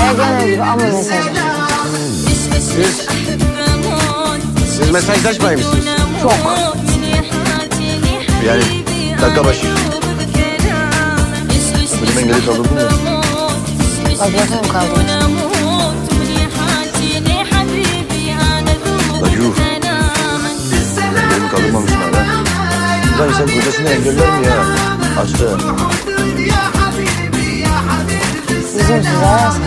Ergen gibi ama mesaj. Siz mesajlaşmayın mısınız? Çok. Yani dakika başı. Benim engeli kaldırdın mı? Vazgeçelim kaldım. La yuh. Engelimi kaldırmamışsın hala. Lan sen kocasını engeller mi ya? Açtı. Bizim size arasın.